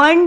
1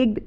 1